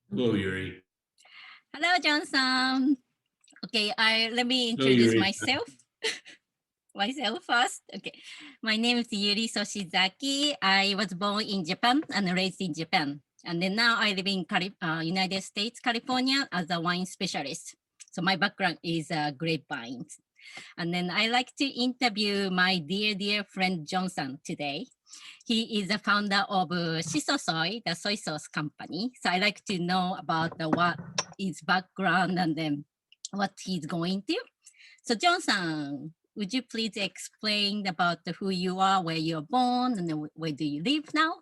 Hello, Yuri. Hello, Johnson. Okay, I let me Hello, introduce Yuri. myself first. Okay, my name is Yuri Soshizaki. I was born in Japan and raised in Japan, and then now I live in United States, California, as a wine specialist. So my background is grapevines, and then I like to interview my dear friend Johnson today. He is the founder of Shiso Soy, the soy sauce company. So I like to know about what his background and then what he's going to. So Johnson, would you please explain about who you are, where you're born, and then where do you live now?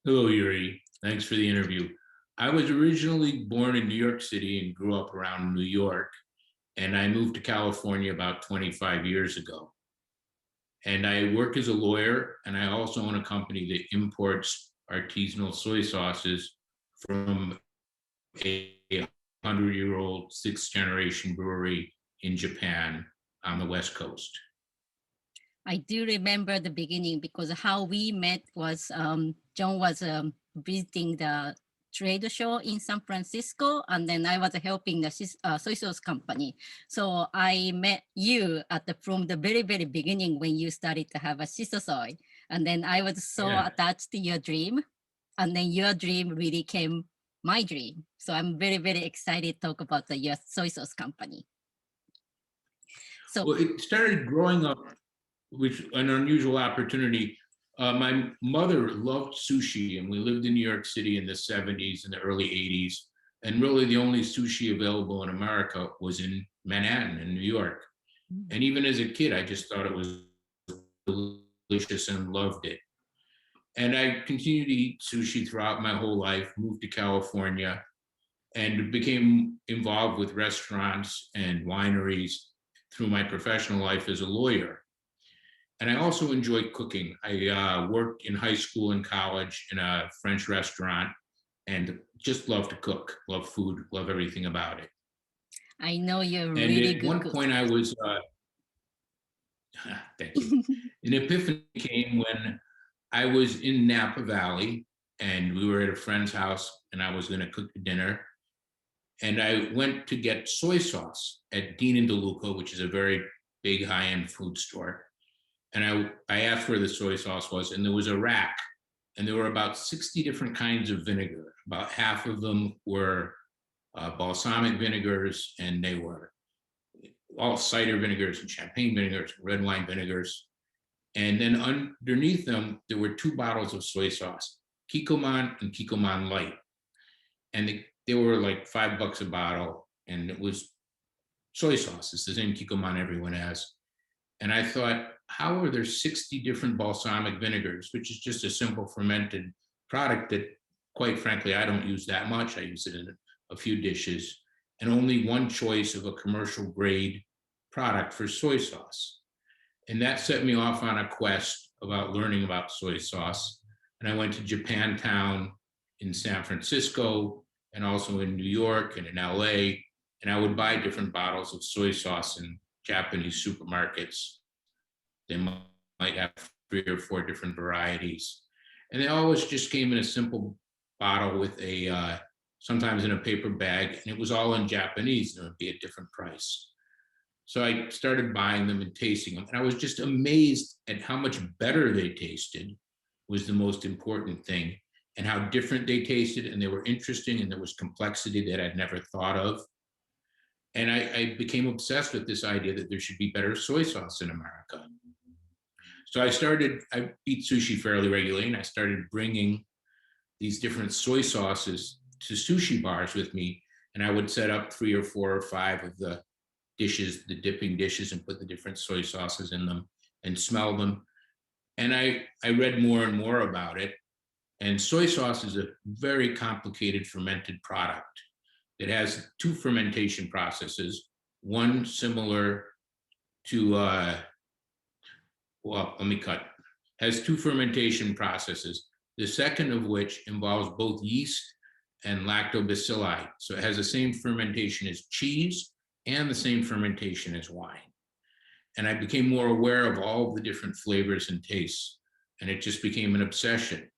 Hello, Yuri. Thanks for the interview. I was originally born in New York City and grew up around New York, and I moved to California about 25 years ago. And I work as a lawyer, and I also own a company that imports artisanal soy sauces from a 100-year-old sixth generation brewery in Japan on the West Coast. I do remember the beginning because how we met was John was visiting the trade show in San Francisco, and then I was helping the soy sauce company. So I met you from the very beginning when you started to have a Shiso Soy, and then I was so Yeah. attached to your dream, and then your dream really came my dream. So I'm very excited to talk about your soy sauce company. So Well, it started growing up, which an unusual opportunity. My mother loved sushi, and we lived in New York City in the 70s and the early 80s. And really, the only sushi available in America was in Manhattan, in New York. And even as a kid, I just thought it was delicious and loved it. And I continued to eat sushi throughout my whole life, moved to California, and became involved with restaurants and wineries through my professional life as a lawyer. And I also enjoy cooking. I worked in high school and college in a French restaurant and just love to cook, love food, love everything about it. I know you're And really at good one cook. point, I was, thank you. An epiphany came when I was in Napa Valley and we were at a friend's house and I was going to cook dinner. And I went to get soy sauce at Dean and DeLuca, which is a very big high-end food store. And I asked where the soy sauce was, and there was a rack, and there were about 60 different kinds of vinegar. About half of them were balsamic vinegars, and they were all cider vinegars and champagne vinegars, red wine vinegars. And then underneath them, there were two bottles of soy sauce, Kikkoman and Kikkoman Light. And they were like $5 a bottle, and it was soy sauce. It's the same Kikkoman everyone has. And I thought, how are there 60 different balsamic vinegars, which is just a simple fermented product that, quite frankly, I don't use that much. I use it in a few dishes, and only one choice of a commercial grade product for soy sauce. And that set me off on a quest about learning about soy sauce. And I went to Japantown in San Francisco and also in New York and in LA. And I would buy different bottles of soy sauce in Japanese supermarkets. They might have 3 or 4 different varieties. And they always just came in a simple bottle with sometimes in a paper bag, and it was all in Japanese, and it would be a different price. So I started buying them and tasting them, and I was just amazed at how much better they tasted was the most important thing, and how different they tasted, and they were interesting, and there was complexity that I'd never thought of. And I became obsessed with this idea that there should be better soy sauce in America. So I eat sushi fairly regularly, and I started bringing these different soy sauces to sushi bars with me. And I would set up 3 or 4 or 5 of the dishes, the dipping dishes, and put the different soy sauces in them and smell them. And I read more and more about it. And soy sauce is a very complicated fermented product. It has 2 fermentation processes, one similar to, has 2 fermentation processes, the second of which involves both yeast and lactobacilli. So it has the same fermentation as cheese and the same fermentation as wine. And I became more aware of all of the different flavors and tastes, and it just became an obsession.